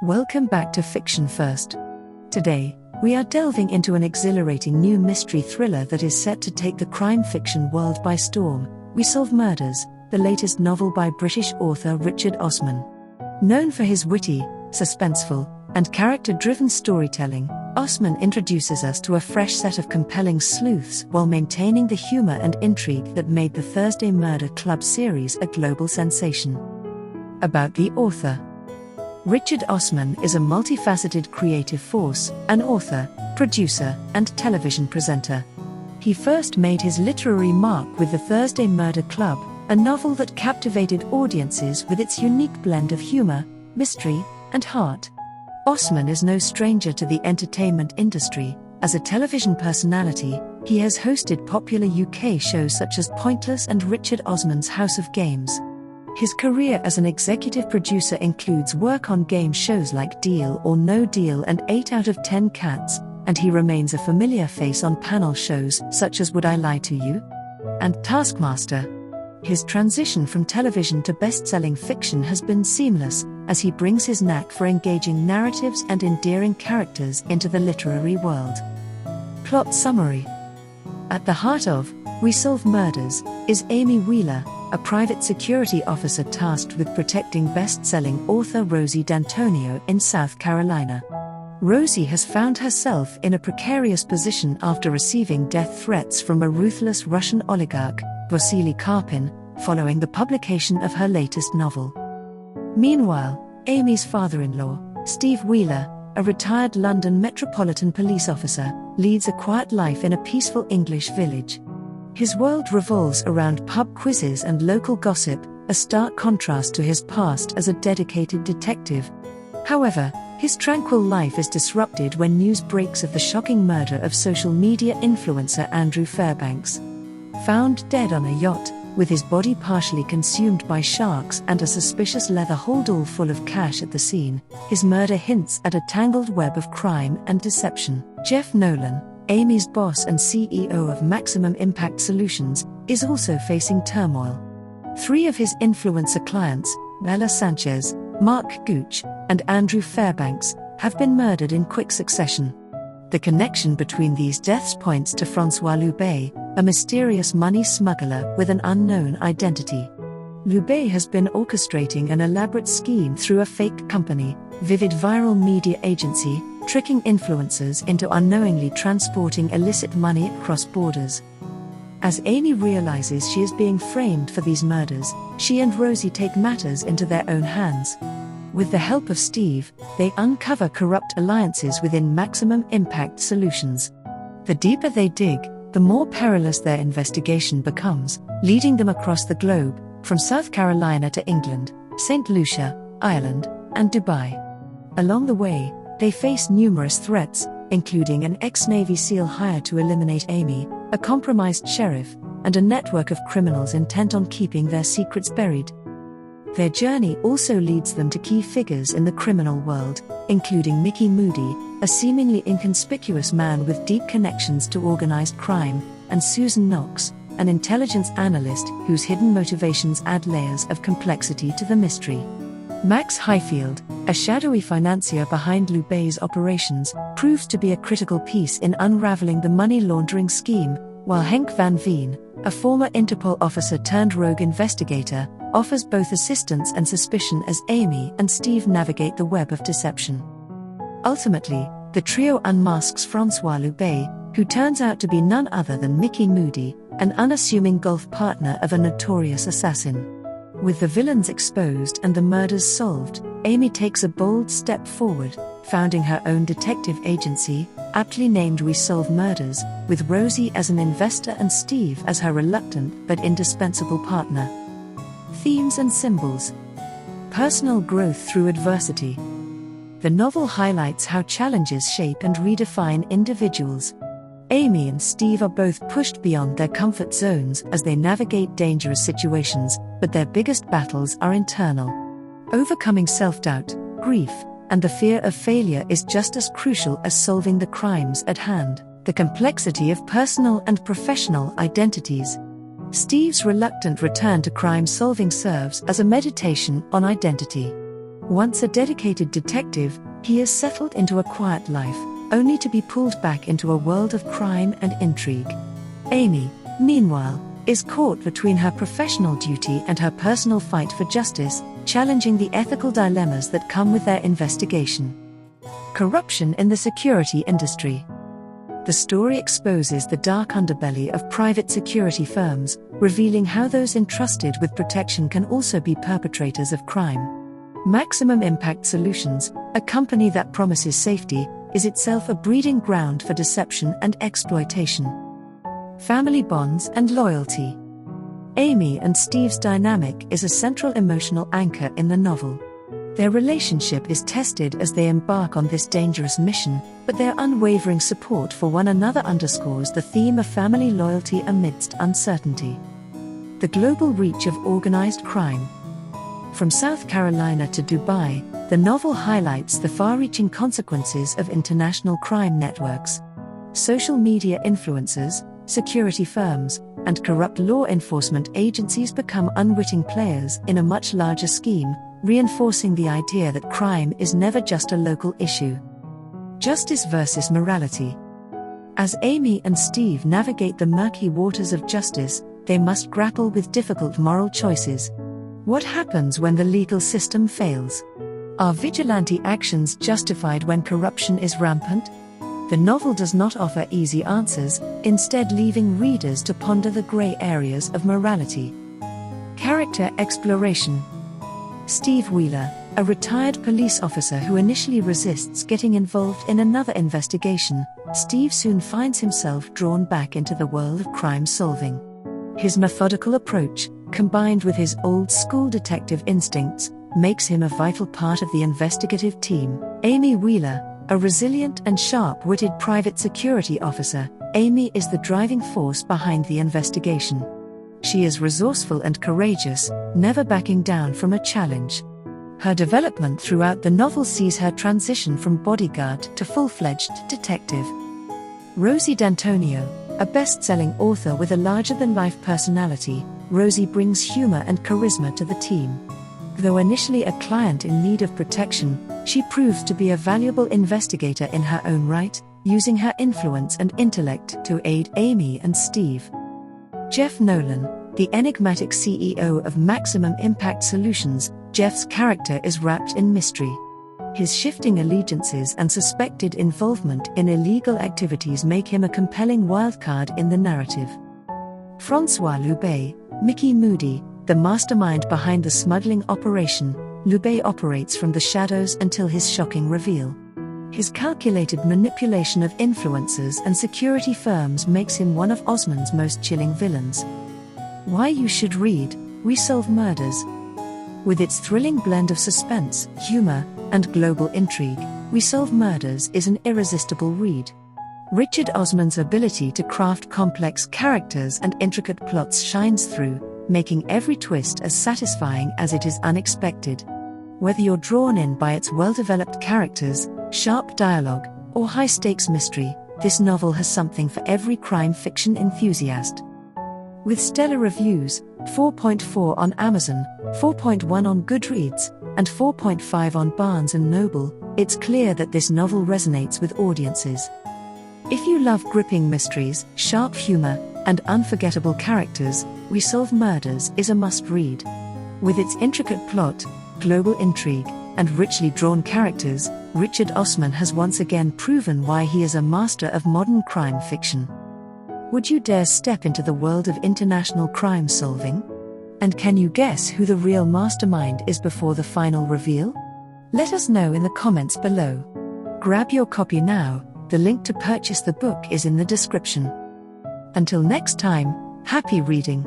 Welcome back to Fiction First. Today, we are delving into an exhilarating new mystery thriller that is set to take the crime fiction world by storm. We Solve Murders, the latest novel by British author Richard Osman. Known for his witty, suspenseful, and character-driven storytelling, Osman introduces us to a fresh set of compelling sleuths while maintaining the humor and intrigue that made the Thursday Murder Club series a global sensation. About the author. Richard Osman is a multifaceted creative force, an author, producer, and television presenter. He first made his literary mark with the Thursday Murder Club, a novel that captivated audiences with its unique blend of humor, mystery, and heart. Osman is no stranger to the entertainment industry. As a television personality, he has hosted popular UK shows such as Pointless and Richard Osman's House of Games. His career as an executive producer includes work on game shows like Deal or No Deal and 8 out of 10 Cats, and he remains a familiar face on panel shows such as Would I Lie to You? And Taskmaster. His transition from television to best-selling fiction has been seamless, as he brings his knack for engaging narratives and endearing characters into the literary world. Plot summary. At the heart of We Solve Murders is Amy Wheeler, a private security officer tasked with protecting best-selling author Rosie D'Antonio in South Carolina. Rosie has found herself in a precarious position after receiving death threats from a ruthless Russian oligarch, Vasily Karpin, following the publication of her latest novel. Meanwhile, Amy's father-in-law, Steve Wheeler, a retired London Metropolitan Police officer, leads a quiet life in a peaceful English village. His world revolves around pub quizzes and local gossip, a stark contrast to his past as a dedicated detective. However, his tranquil life is disrupted when news breaks of the shocking murder of social media influencer Andrew Fairbanks. Found dead on a yacht, with his body partially consumed by sharks and a suspicious leather holdall full of cash at the scene, his murder hints at a tangled web of crime and deception. Jeff Nolan, Amy's boss and CEO of Maximum Impact Solutions, is also facing turmoil. 3 of his influencer clients, Bella Sanchez, Mark Gooch, and Andrew Fairbanks, have been murdered in quick succession. The connection between these deaths points to Francois Loubet, a mysterious money smuggler with an unknown identity. Loubet has been orchestrating an elaborate scheme through a fake company, Vivid Viral Media Agency, tricking influencers into unknowingly transporting illicit money across borders. As Amy realizes she is being framed for these murders, she and Rosie take matters into their own hands. With the help of Steve, they uncover corrupt alliances within Maximum Impact Solutions. The deeper they dig, the more perilous their investigation becomes, leading them across the globe, from South Carolina to England, St. Lucia, Ireland, and Dubai. Along the way, they face numerous threats, including an ex-Navy SEAL hired to eliminate Amy, a compromised sheriff, and a network of criminals intent on keeping their secrets buried. Their journey also leads them to key figures in the criminal world, including Mickey Moody, a seemingly inconspicuous man with deep connections to organized crime, and Susan Knox, an intelligence analyst whose hidden motivations add layers of complexity to the mystery. Max Highfield, a shadowy financier behind Loubet's operations, proves to be a critical piece in unraveling the money laundering scheme, while Henk van Veen, a former Interpol officer turned rogue investigator, offers both assistance and suspicion as Amy and Steve navigate the web of deception. Ultimately, the trio unmasks Francois Loubet, who turns out to be none other than Mickey Moody, an unassuming golf partner of a notorious assassin. With the villains exposed and the murders solved, Amy takes a bold step forward, founding her own detective agency, aptly named We Solve Murders, with Rosie as an investor and Steve as her reluctant but indispensable partner. Themes and symbols. Personal growth through adversity. The novel highlights how challenges shape and redefine individuals. Amy and Steve are both pushed beyond their comfort zones as they navigate dangerous situations, but their biggest battles are internal. Overcoming self-doubt, grief, and the fear of failure is just as crucial as solving the crimes at hand. The complexity of personal and professional identities. Steve's reluctant return to crime solving serves as a meditation on identity. Once a dedicated detective, he is settled into a quiet life, only to be pulled back into a world of crime and intrigue. Amy, meanwhile, is caught between her professional duty and her personal fight for justice, challenging the ethical dilemmas that come with their investigation. Corruption in the security industry. The story exposes the dark underbelly of private security firms, revealing how those entrusted with protection can also be perpetrators of crime. Maximum Impact Solutions, a company that promises safety, is itself a breeding ground for deception and exploitation. Family bonds and loyalty. Amy and Steve's dynamic is a central emotional anchor in the novel. Their relationship is tested as they embark on this dangerous mission, but their unwavering support for one another underscores the theme of family loyalty amidst uncertainty. The global reach of organized crime. From South Carolina to Dubai, the novel highlights the far-reaching consequences of international crime networks. Social media influencers, security firms, and corrupt law enforcement agencies become unwitting players in a much larger scheme, reinforcing the idea that crime is never just a local issue. Justice versus morality. As Amy and Steve navigate the murky waters of justice, they must grapple with difficult moral choices. What happens when the legal system fails? Are vigilante actions justified when corruption is rampant? The novel does not offer easy answers, instead leaving readers to ponder the grey areas of morality. Character exploration. Steve Wheeler, a retired police officer who initially resists getting involved in another investigation, Steve soon finds himself drawn back into the world of crime solving. His methodical approach, combined with his old-school detective instincts, makes him a vital part of the investigative team. Amy Wheeler, a resilient and sharp-witted private security officer, Amy is the driving force behind the investigation. She is resourceful and courageous, never backing down from a challenge. Her development throughout the novel sees her transition from bodyguard to full-fledged detective. Rosie D'Antonio, a best-selling author with a larger-than-life personality, Rosie brings humor and charisma to the team. Though initially a client in need of protection, she proves to be a valuable investigator in her own right, using her influence and intellect to aid Amy and Steve. Jeff Nolan, the enigmatic CEO of Maximum Impact Solutions, Jeff's character is wrapped in mystery. His shifting allegiances and suspected involvement in illegal activities make him a compelling wildcard in the narrative. Francois Loubet, Mickey Moody, the mastermind behind the smuggling operation, Loubet operates from the shadows until his shocking reveal. His calculated manipulation of influencers and security firms makes him one of Osman's most chilling villains. Why you should read We Solve Murders. With its thrilling blend of suspense, humor, and global intrigue, We Solve Murders is an irresistible read. Richard Osman's ability to craft complex characters and intricate plots shines through, making every twist as satisfying as it is unexpected. Whether you're drawn in by its well-developed characters, sharp dialogue, or high-stakes mystery, this novel has something for every crime fiction enthusiast. With stellar reviews, 4.4 on Amazon, 4.1 on Goodreads, and 4.5 on Barnes & Noble, it's clear that this novel resonates with audiences. If you love gripping mysteries, sharp humor, and unforgettable characters, We Solve Murders is a must-read. With its intricate plot, global intrigue, and richly drawn characters, Richard Osman has once again proven why he is a master of modern crime fiction. Would you dare step into the world of international crime solving? And can you guess who the real mastermind is before the final reveal? Let us know in the comments below. Grab your copy now, the link to purchase the book is in the description. Until next time, happy reading.